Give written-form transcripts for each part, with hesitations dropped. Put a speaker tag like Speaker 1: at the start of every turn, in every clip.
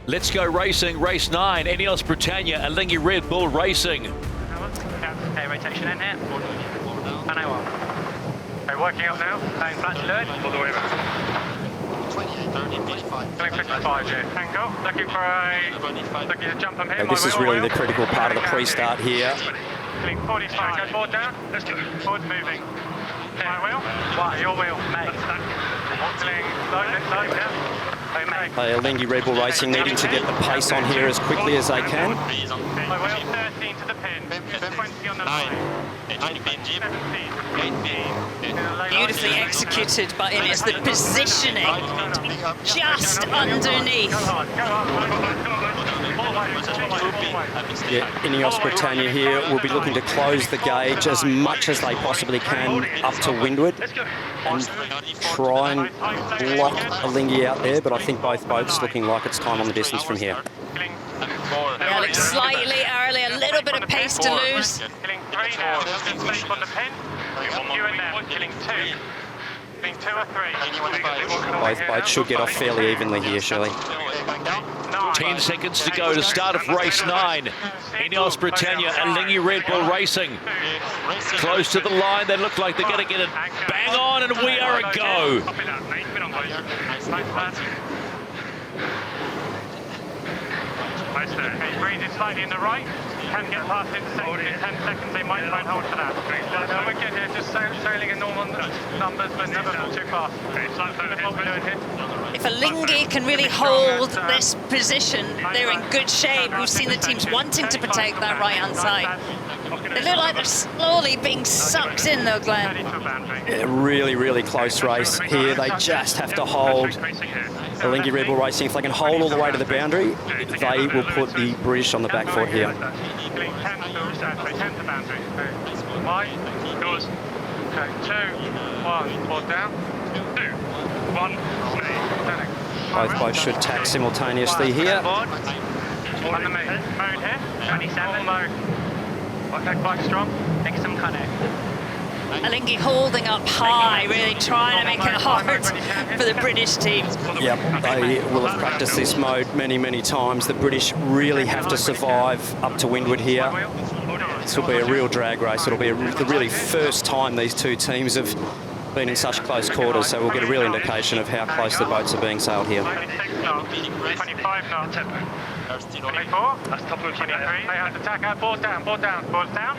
Speaker 1: Let's Go Racing, race 9, INEOS Britannia, Alinghi Red Bull Racing.
Speaker 2: Okay, rotation in here. And I will. Okay, working up now. Playing flat to learn. All the way back. 28, 55, yeah. Tango. Looking to jump from here.
Speaker 3: This is really the critical part of the pre-start here.
Speaker 2: 45. Go forward down. Let's go. Forward moving. My wheel. Right, your wheel. Mate. Slow down.
Speaker 3: Alinghi Red Bull Racing needing to get the pace on here as quickly as they can.
Speaker 2: My wheel, 13 to the pin. 20 on the line. 17.
Speaker 4: Beautifully executed by INEOS, the positioning just underneath.
Speaker 3: Yeah, INEOS Britannia here will be looking to close the gauge as much as they possibly can up to windward and try and lock Alinghi out there, but I think both boats looking like it's time on the distance from here.
Speaker 4: Yeah, looks slightly early, a little bit of pace to lose.
Speaker 2: Killing 3 now, safe on the pin. You and them, killing 2. Killing 2 or 3.
Speaker 3: Both boats should get off fairly evenly here, Shirley.
Speaker 1: 10 seconds to go to start of race 9. INEOS Britannia, Alinghi Red Bull Racing. Close to the line, they look like they're going to get it bang on, and we are a go.
Speaker 2: Okay, breathe it slightly in the right. Can get past intersection in 10 seconds, they might try and hold for that. No, we're good here, just sailing in normal numbers, but never too fast. That's what we're doing here.
Speaker 4: If Alinghi can really hold this position, they're in good shape. We've seen the teams wanting to protect that right-hand side. They look like they're slowly being sucked in though, Glenn.
Speaker 3: Yeah, really, really close race here. They just have to hold Alinghi Red Bull Racing. If they can hold all the way to the boundary, they will put the British on the back foot here.
Speaker 2: 10 to boundary. Wide, goes. Okay, 2, 1, hold down. 2, 1, turning.
Speaker 3: Both boats should tack simultaneously here.
Speaker 2: On the mode here, 27. Mode. Okay, quite strong. Take some connect.
Speaker 4: Alinghi holding up high, really trying to make it hard for the British team.
Speaker 3: Yep, they will have practiced this mode many, many times. The British really have to survive up to windward here. This will be a real drag race. It'll be the really first time these two teams have been in such close quarters, so we'll get a real indication of how close the boats are being sailed here.
Speaker 2: 26 knots, 25 knots. 24, that's top of 23. They have to tack out, board down, board down, board down.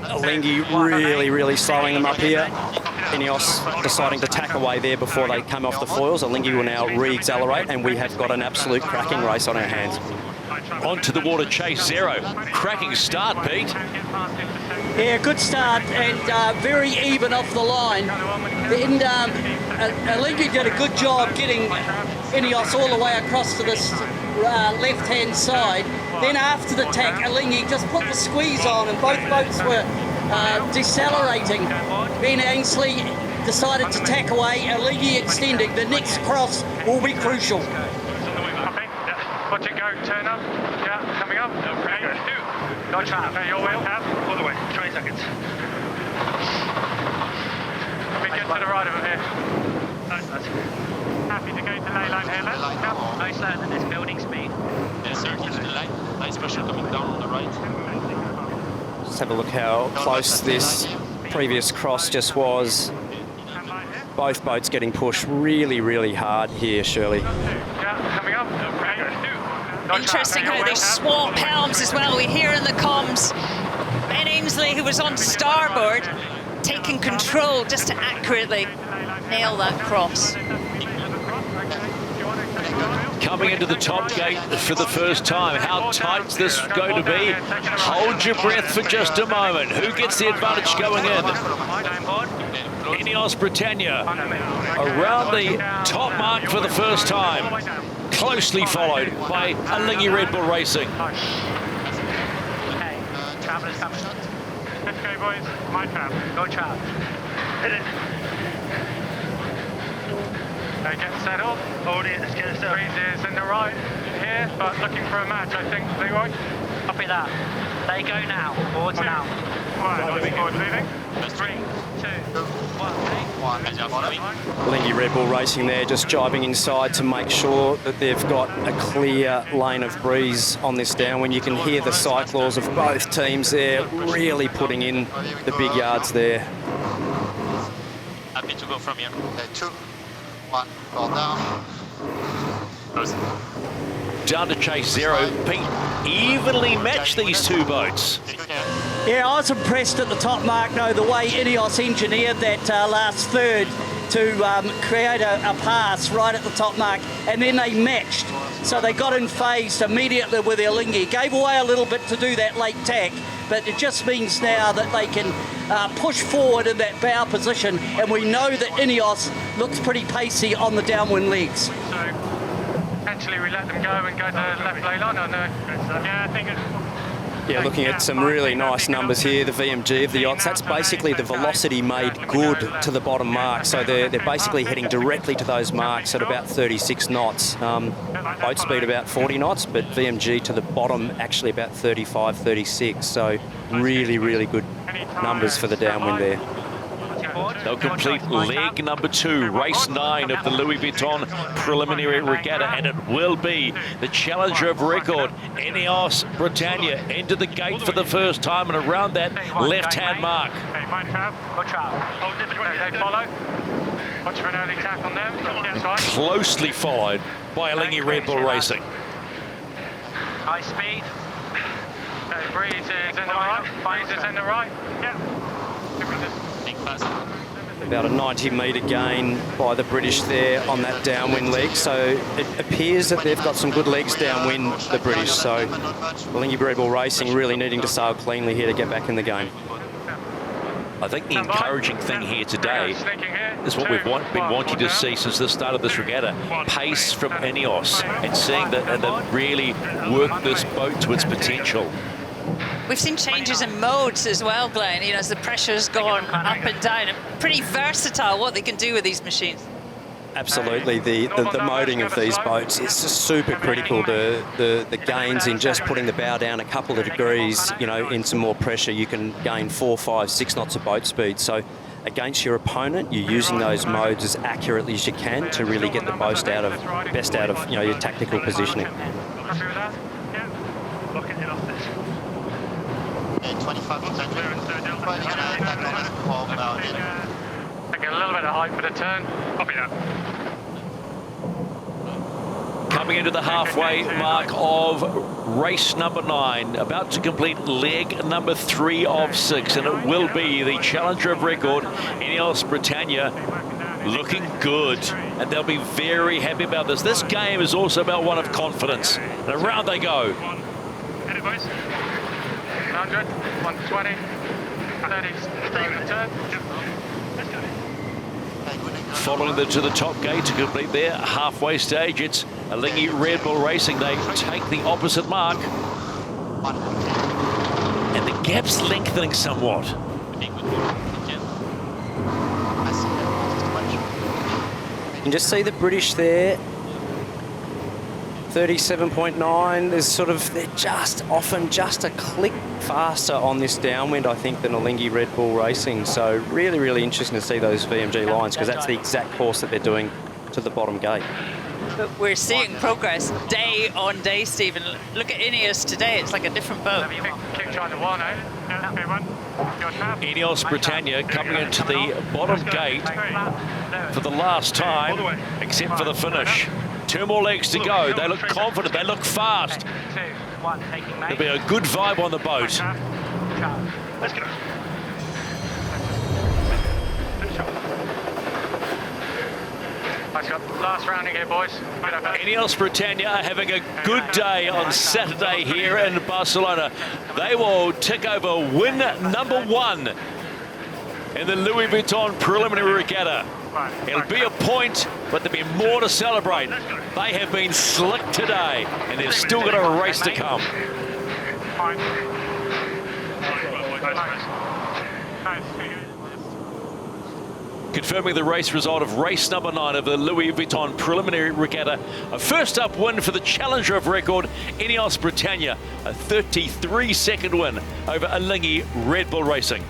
Speaker 3: Alinghi really, really slowing them up here. INEOS deciding to tack away there before they come off the foils. Alinghi will now re-accelerate, and we have got an absolute cracking race on our hands.
Speaker 1: Onto the water, chase 0. Cracking start, Pete.
Speaker 5: Yeah, good start and very even off the line. And Alinghi did a good job getting INEOS all the way across to this left-hand side. Then after the tack, Alinghi just put the squeeze on and both boats were decelerating. Ben Ainsley decided to tack away, Alinghi extending. The next cross will be crucial.
Speaker 2: Watch it go, turn up. Yeah, coming up. Okay, 2. Gotcha. Okay, your wheel. All the way. 20 seconds. We get to the right of him here. Nice. Happy to go to ley line here, let's go. No slower than this building speed.
Speaker 6: Yeah, 30 to the line. Nice pressure coming down on the right.
Speaker 3: Just have a look how close this previous cross just was. Both boats getting pushed really, really hard here, Shirley.
Speaker 2: Yeah, coming up.
Speaker 4: Interesting how they swap helms as well. We hear in the comms Ben Ainsley, who was on starboard, taking control just to accurately nail that cross.
Speaker 1: Coming into the top gate for the first time. How tight's this going to be? Hold your breath for just a moment. Who gets the advantage going in? INEOS Britannia around the top mark for the first time. Closely followed by Alinghi Red Bull Racing.
Speaker 2: Okay, Travelers coming. Let's go, boys. My trap. Go, Trav. Hit it. Okay, get settled. Hold it. Let's get it settled. Breeze is in the right here, but looking for a match, I think. Leroy? Copy that. They go now. Boards now. Right, forward moving. 3, 2, 1.
Speaker 3: Alinghi Red Bull Racing there, just jibing inside to make sure that they've got a clear lane of breeze on this downwind. You can hear the cyclaws of both teams there, really putting in the big yards there.
Speaker 6: Happy to go from here.
Speaker 7: Okay, 2, 1, fall down.
Speaker 1: Down to chase 0. Pete evenly matched these two boats.
Speaker 5: Yeah, I was impressed at the top mark, though, the way INEOS engineered that last third to create a pass right at the top mark, and then they matched. So they got in phased immediately with Alinghi. Gave away a little bit to do that late tack, but it just means now that they can push forward in that bow position, and we know that INEOS looks pretty pacey on the downwind legs.
Speaker 2: So, actually, we let them go and go to the left lane line, or no? Yeah, I think it's...
Speaker 3: Yeah, looking at some really nice numbers here, the VMG of the yachts. That's basically the velocity made good to the bottom mark. So they're basically heading directly to those marks at about 36 knots. Boat speed about 40 knots, but VMG to the bottom actually about 35, 36. So really, really good numbers for the downwind there.
Speaker 1: They'll complete leg number 2, race 9 of the Louis Vuitton preliminary regatta, and it will be the challenger of record, INEOS Britannia, into the gate for the first time and around that left-hand mark.
Speaker 2: They follow. Watch for an early tap on them. Yes, right.
Speaker 1: Closely followed by Alinghi Red Bull Racing.
Speaker 2: High speed. Breeze is in the right. Breeze is in the right. Yeah.
Speaker 3: About a 90-metre gain by the British there on that downwind leg. So it appears that they've got some good legs downwind, the British. So Alinghi Red Bull Racing really needing to sail cleanly here to get back in the game.
Speaker 1: I think the encouraging thing here today is what we've been wanting to see since the start of this regatta. Pace from INEOS and seeing that they've really worked this boat to its potential.
Speaker 4: We've seen changes in modes as well, Glenn, you know, as the pressure's gone up and down. Pretty versatile what they can do with these machines.
Speaker 3: Absolutely, the moding of these boats is just super critical. The gains in just putting the bow down a couple of degrees, you know, in some more pressure, you can gain 4, 5, 6 knots of boat speed. So against your opponent, you're using those modes as accurately as you can to really get the best out of you know, your tactical positioning.
Speaker 2: Happy with that? Yeah. Look at it off this.
Speaker 7: 25 to 10.
Speaker 2: Take a little bit of height for the turn. Copy that.
Speaker 1: Coming into the halfway mark of race number 9, about to complete leg number 3 of 6, and it will be the challenger of record, INEOS Britannia, looking good, and they'll be very happy about this. This game is also about one of confidence, and around they go.
Speaker 2: 100, 120, 30, stay with the turn.
Speaker 1: Following to the top gate to complete their halfway stage, it's Alinghi Red Bull Racing. They take the opposite mark, and the gap's lengthening somewhat.
Speaker 3: You can just see the British there. 37.9, they're just often just a click faster on this downwind, I think, than Alinghi Red Bull Racing. So really, really interesting to see those VMG lines, because that's the exact course that they're doing to the bottom gate.
Speaker 4: But we're seeing progress day on day, Stephen. Look at INEOS today, it's like a different boat.
Speaker 2: Keep trying to one, eh? Yeah, okay, one.
Speaker 1: INEOS Britannia coming into the bottom gate for the last time, except for the finish. 2 more legs to go. They look confident. They look fast. There'll be a good vibe on the boat.
Speaker 2: Let's go. Last rounding here, boys.
Speaker 1: INEOS Britannia are having a good day on Saturday here in Barcelona. They will tick over win number 1 in the Louis Vuitton preliminary regatta. It'll be a point, but there'll be more to celebrate. They have been slick today, and they've still got a race to come. Confirming the race result of race number 9 of the Louis Vuitton preliminary regatta. A first up win for the challenger of record, INEOS Britannia. A 33-second win over Alinghi Red Bull Racing.